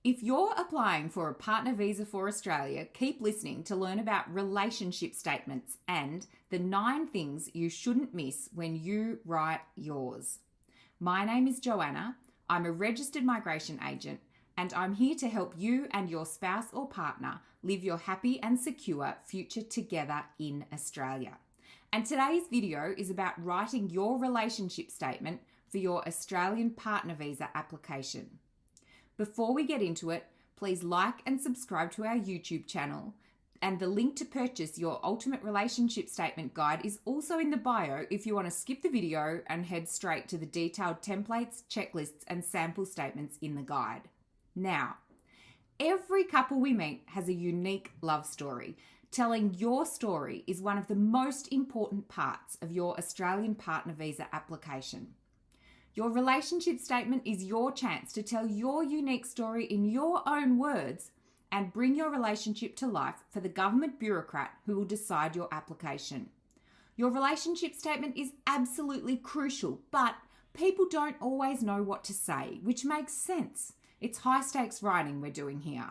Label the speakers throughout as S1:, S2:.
S1: If you're applying for a partner visa for Australia, keep listening to learn about relationship statements and the 9 things you shouldn't miss when you write yours. My name is Joanna. I'm a registered migration agent, and I'm here to help you and your spouse or partner live your happy and secure future together in Australia. And today's video is about writing your relationship statement for your Australian partner visa application. Before we get into it, please like and subscribe to our YouTube channel, and the link to purchase your Ultimate Relationship Statement Guide is also in the bio if you want to skip the video and head straight to the detailed templates, checklists, and sample statements in the guide. Now, every couple we meet has a unique love story. Telling your story is one of the most important parts of your Australian partner visa application. Your relationship statement is your chance to tell your unique story in your own words and bring your relationship to life for the government bureaucrat who will decide your application. Your relationship statement is absolutely crucial, but people don't always know what to say, which makes sense. It's high stakes writing we're doing here.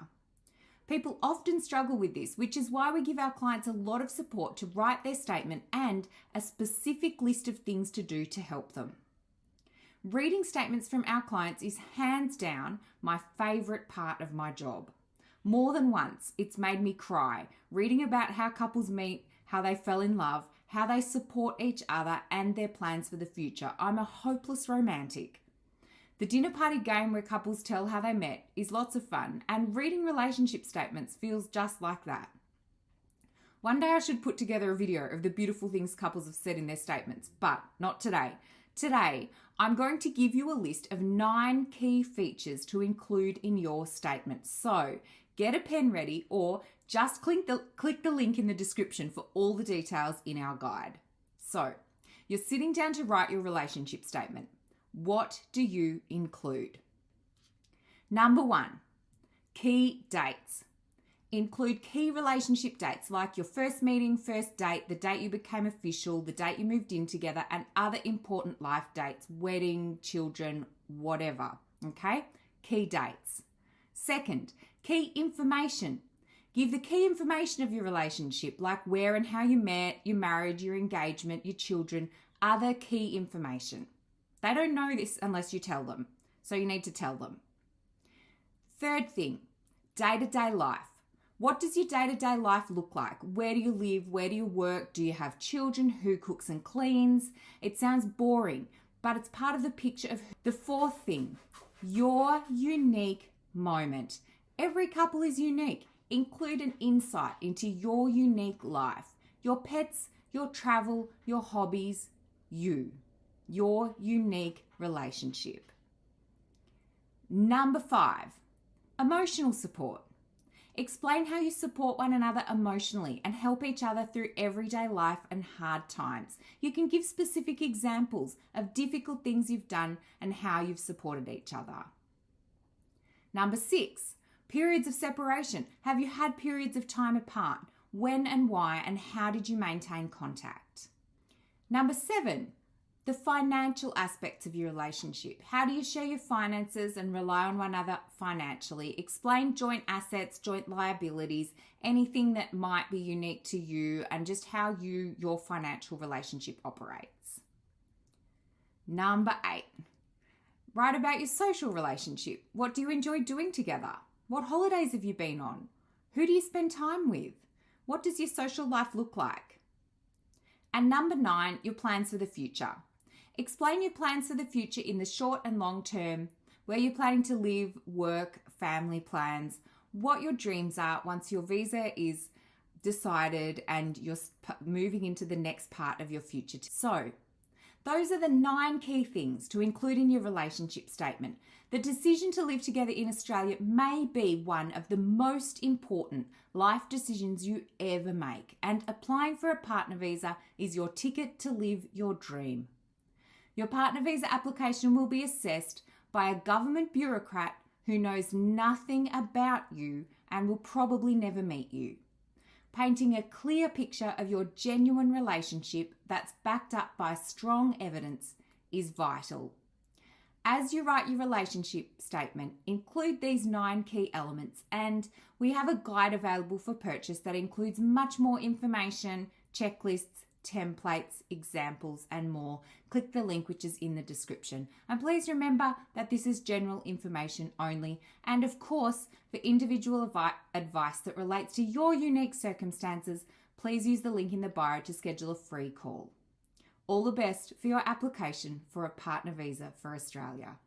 S1: People often struggle with this, which is why we give our clients a lot of support to write their statement and a specific list of things to do to help them. Reading statements from our clients is hands down my favourite part of my job. More than once, it's made me cry, reading about how couples meet, how they fell in love, how they support each other and their plans for the future. I'm a hopeless romantic. The dinner party game where couples tell how they met is lots of fun, and reading relationship statements feels just like that. One day I should put together a video of the beautiful things couples have said in their statements, but not today. Today, I'm going to give you a list of 9 key features to include in your statement. So get a pen ready or just click the link in the description for all the details in our guide. So you're sitting down to write your relationship statement. What do you include? Number 1, key dates. Include key relationship dates like your first meeting, first date, the date you became official, the date you moved in together, and other important life dates, wedding, children, whatever. Okay? Key dates. Second, key information. Give the key information of your relationship, like where and how you met, your marriage, your engagement, your children, other key information. They don't know this unless you tell them, so you need to tell them. Third thing, day-to-day life. What does your day-to-day life look like? Where do you live? Where do you work? Do you have children? Who cooks and cleans? It sounds boring, but it's part of the picture of the fourth thing, your unique moment. Every couple is unique. Include an insight into your unique life, your pets, your travel, your hobbies, your unique relationship. Number 5, emotional support. Explain how you support one another emotionally and help each other through everyday life and hard times. You can give specific examples of difficult things you've done and how you've supported each other. Number 6, periods of separation. Have you had periods of time apart? When and why, and how did you maintain contact? Number 7, the financial aspects of your relationship. How do you share your finances and rely on one another financially? Explain joint assets, joint liabilities, anything that might be unique to you, and just how your financial relationship operates. Number 8, write about your social relationship. What do you enjoy doing together? What holidays have you been on? Who do you spend time with? What does your social life look like? And number 9, your plans for the future. Explain your plans for the future in the short and long term, where you're planning to live, work, family plans, what your dreams are once your visa is decided and you're moving into the next part of your future. So, those are the 9 key things to include in your relationship statement. The decision to live together in Australia may be one of the most important life decisions you ever make, and applying for a partner visa is your ticket to live your dream. Your partner visa application will be assessed by a government bureaucrat who knows nothing about you and will probably never meet you. Painting a clear picture of your genuine relationship that's backed up by strong evidence is vital. As you write your relationship statement, include these 9 key elements, and we have a guide available for purchase that includes much more information, checklists, templates, examples, and more. Click the link which is in the description. And please remember that this is general information only, and of course, for individual advice that relates to your unique circumstances, please use the link in the bio to schedule a free call. All the best for your application for a partner visa for Australia.